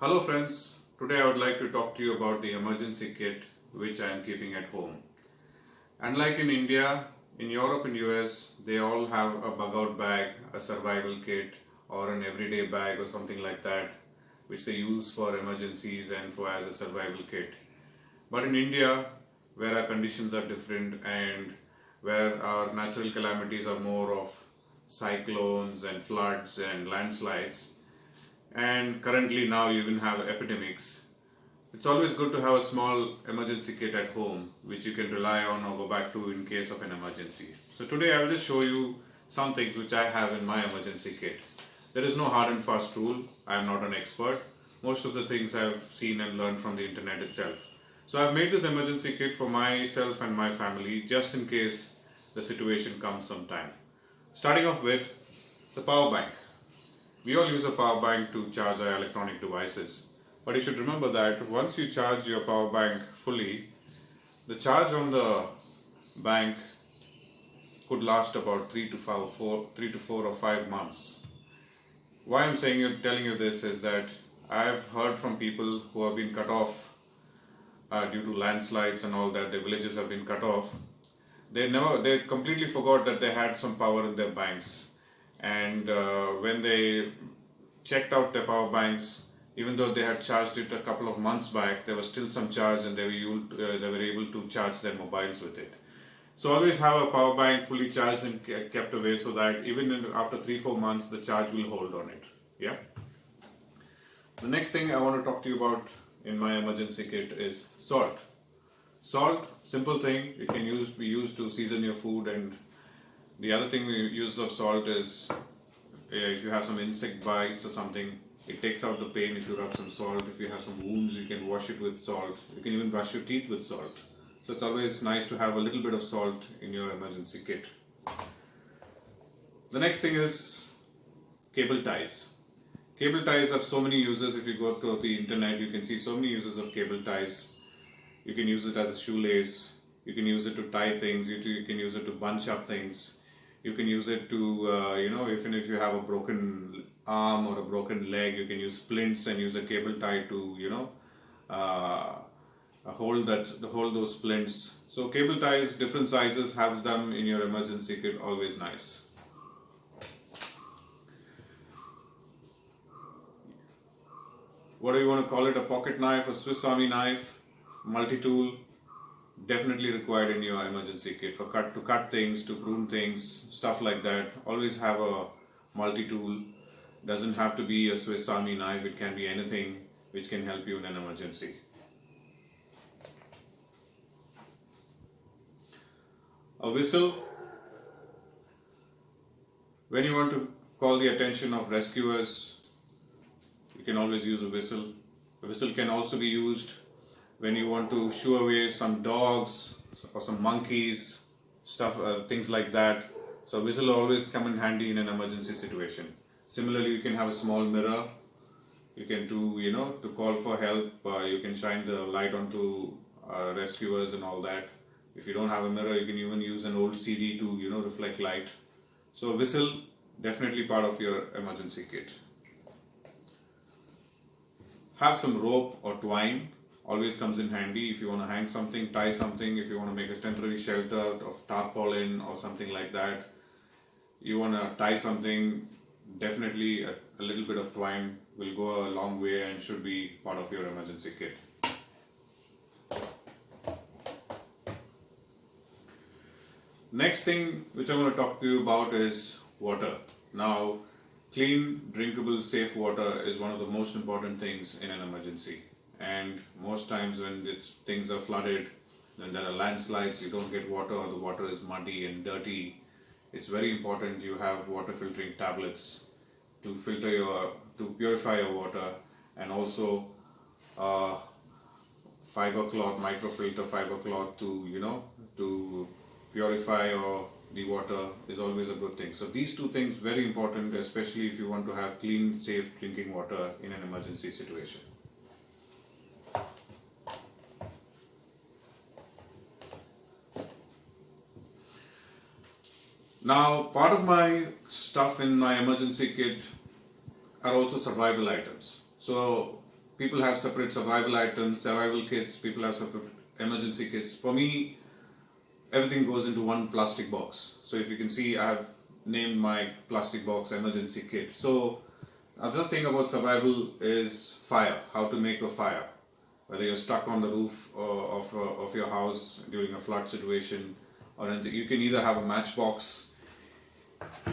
Hello friends, today I would like to talk to you about the emergency kit which I am keeping at home. Unlike in India, in Europe and US, they all have a bug out bag, a survival kit or an everyday bag or something like that which they use for emergencies and for as a survival kit. But in India, where our conditions are different and where our natural calamities are more of cyclones and floods and landslides, and currently now you even have epidemics. It's always good to have a small emergency kit at home which you can rely on or go back to in case of an emergency. So today I will just show you some things which I have in my emergency kit. There is no hard and fast rule. I am not an expert. Most of the things I have seen and learned from the internet itself. So I've made this emergency kit for myself and my family just in case the situation comes sometime. Starting off with the power bank. We all use a power bank to charge our electronic devices. But you should remember that once you charge your power bank fully, the charge on the bank could last about 3 to 4 or 5 months. Why I'm telling you this is that I've heard from people who have been cut off due to landslides and all that. Their villages have been cut off. They completely forgot that they had some power in their banks, and when they checked out their power banks, even though they had charged it a couple of months back, there was still some charge and they were able to charge their mobiles with it. So always have a power bank fully charged and kept away so that even after 3-4 months the charge will hold on it. Yeah. The next thing I want to talk to you about in my emergency kit is salt. Salt, simple thing, be used to season your food. And the other thing we use of salt is if you have some insect bites or something, it takes out the pain if you rub some salt. If you have some wounds, you can wash it with salt. You can even brush your teeth with salt. So it's always nice to have a little bit of salt in your emergency kit. The next thing is cable ties. Cable ties have so many uses. If you go to the internet, you can see so many uses of cable ties. You can use it as a shoelace. You can use it to tie things. You can use it to bunch up things. You can use it to, even if you have a broken arm or a broken leg, you can use splints and use a cable tie to, hold those splints. So cable ties, different sizes, have them in your emergency kit, always nice. What do you want to call it? A pocket knife, a Swiss Army knife, multi-tool, definitely required in your emergency kit to cut things, to prune things, stuff like that. Always have a multi-tool. Doesn't have to be a Swiss Army knife. It can be anything which can help you in an emergency. A whistle. When you want to call the attention of rescuers, you can always use a whistle. A whistle can also be used when you want to shoo away some dogs or some monkeys, things like that. So a whistle will always come in handy in an emergency situation. Similarly, you can have a small mirror. You can to call for help. You can shine the light onto rescuers and all that. If you don't have a mirror, you can even use an old CD to reflect light. So a whistle, definitely part of your emergency kit. Have some rope or twine. Always comes in handy if you want to hang something, tie something, if you want to make a temporary shelter of tarpaulin or something like that. You want to tie something, definitely a little bit of twine will go a long way and should be part of your emergency kit. Next thing which I want to talk to you about is water. Now, clean, drinkable, safe water is one of the most important things in an emergency. And most times when things are flooded, when there are landslides, you don't get water or the water is muddy and dirty. It's very important you have water filtering tablets to purify your water, and also microfilter fiber cloth to purify the water is always a good thing. So these two things very important, especially if you want to have clean, safe drinking water in an emergency situation. Now, part of my stuff in my emergency kit are also survival items. So people have separate survival items, survival kits, people have separate emergency kits. For me, everything goes into one plastic box. So if you can see, I have named my plastic box emergency kit. So another thing about survival is fire, how to make a fire. Whether you're stuck on the roof of your house during a flood situation or anything, you can either have a matchbox,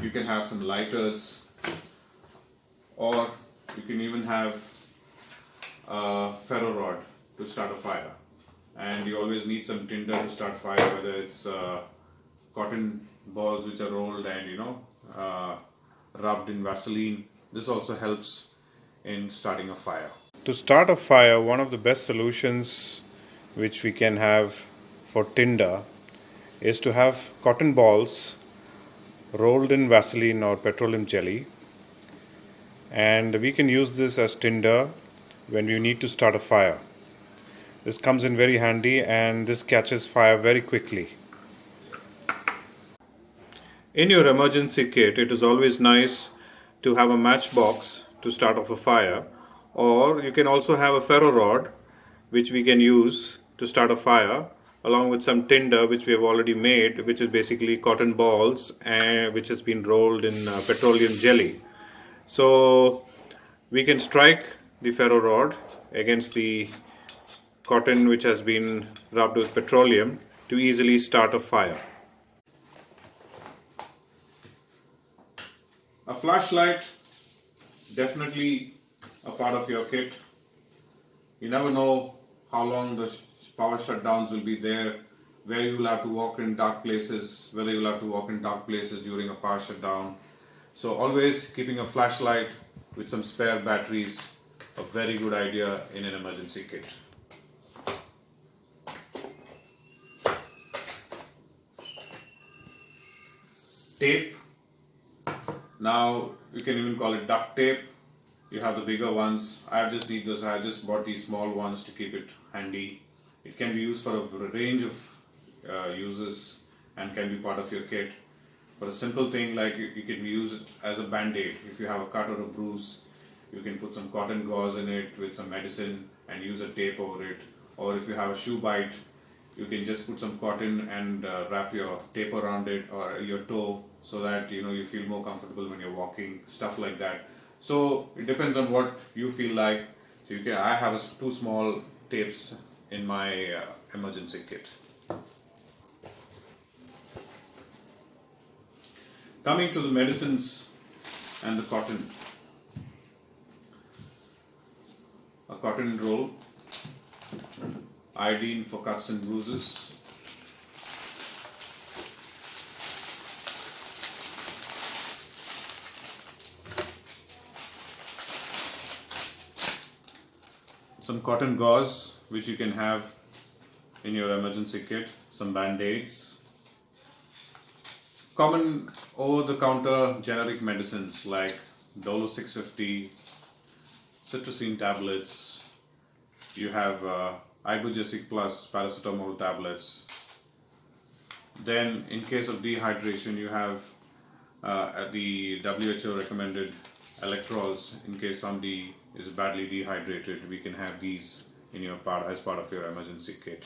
you can have some lighters, or you can even have a ferro rod to start a fire. And you always need some tinder to start fire, whether it's cotton balls which are rolled and rubbed in Vaseline. This also helps in starting a fire. To start a fire, one of the best solutions which we can have for tinder is to have cotton balls rolled in Vaseline or petroleum jelly, and we can use this as tinder when we need to start a fire. This comes in very handy and this catches fire very quickly. In your emergency kit, it is always nice to have a matchbox to start off a fire, or you can also have a ferro rod which we can use to start a fire, along with some tinder which we have already made, which is basically cotton balls and which has been rolled in petroleum jelly. So we can strike the ferro rod against the cotton which has been rubbed with petroleum to easily start a fire. A flashlight, definitely a part of your kit. You never know how long the power shutdowns will be there, where you will have to walk in dark places, whether you will have to walk in dark places during a power shutdown. So always keeping a flashlight with some spare batteries, a very good idea in an emergency kit. Tape. Now you can even call it duct tape. You have the bigger ones. I just need those. I just bought these small ones to keep it handy. It can be used for a range of uses and can be part of your kit. For a simple thing like you can use it as a band-aid. If you have a cut or a bruise, you can put some cotton gauze in it with some medicine and use a tape over it. Or if you have a shoe bite, you can just put some cotton and wrap your tape around it or your toe, so that you feel more comfortable when you're walking, stuff like that. So it depends on what you feel like. So I have two small tapes in my emergency kit. Coming to the medicines and the cotton. A cotton roll, iodine for cuts and bruises, some cotton gauze which you can have in your emergency kit, some band-aids, common over-the-counter generic medicines like Dolo 650, cetirizine tablets, you have Ibugesic Plus paracetamol tablets. Then in case of dehydration, you have the WHO recommended electrols. In case somebody is badly dehydrated, we can have these in your as part of your emergency kit.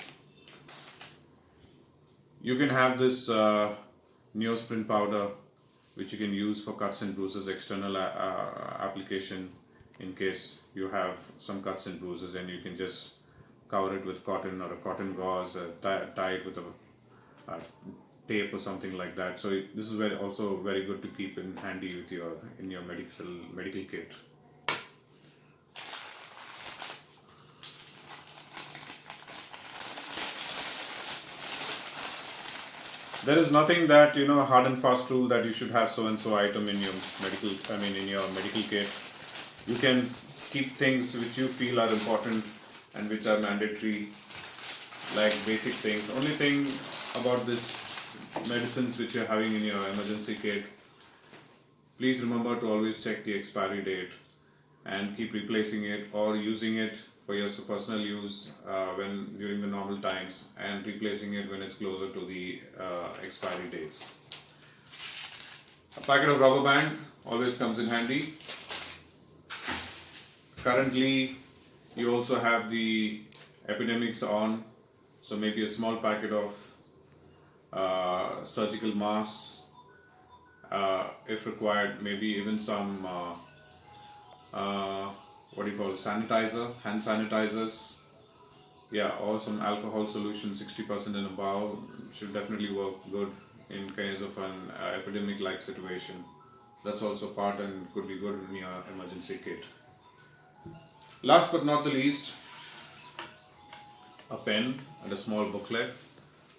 You can have this Neosporin powder which you can use for cuts and bruises, external application in case you have some cuts and bruises, and you can just cover it with cotton or a cotton gauze, tie it with a tape or something like that. So this is also very good to keep in handy with in your medical kit. There is nothing that a hard and fast rule that you should have so and so item in your medical kit. You can keep things which you feel are important and which are mandatory, like basic things. Only thing about this medicines which you're having in your emergency kit, please remember to always check the expiry date and keep replacing it or using it for your personal use during the normal times, and replacing it when it's closer to the expiry dates. A packet of rubber band always comes in handy. Currently, You also have the epidemics on, so maybe a small packet of surgical masks, if required, maybe even some what do you call it, sanitizer, hand sanitizers, yeah, or some alcohol solution 60% and above should definitely work good in case of an epidemic like situation. That's also part and could be good in your emergency kit. Last but not the least, a pen and a small booklet.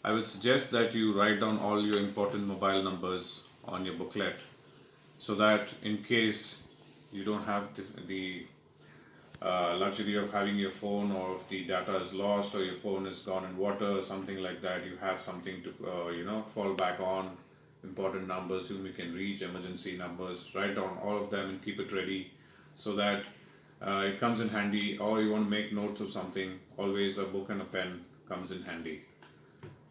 I would suggest that you write down all your important mobile numbers on your booklet so that in case you don't have the luxury of having your phone, or if the data is lost or your phone is gone in water or something like that, you have something to fall back on, important numbers whom you can reach, emergency numbers. Write down all of them and keep it ready so that it comes in handy. Or you want to make notes of something, always a book and a pen comes in handy.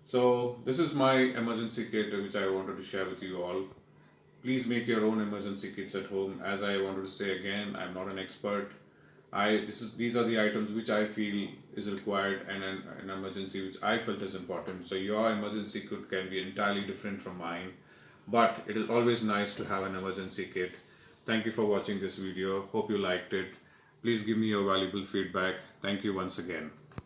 So this is my emergency kit which I wanted to share with you all. Please make your own emergency kits at home. As I wanted to say again, I'm not an expert. These are the items which I feel is required and an emergency which I felt is important. So your emergency kit can be entirely different from mine, but it is always nice to have an emergency kit. Thank you for watching this video. Hope you liked it. Please give me your valuable feedback. Thank you once again.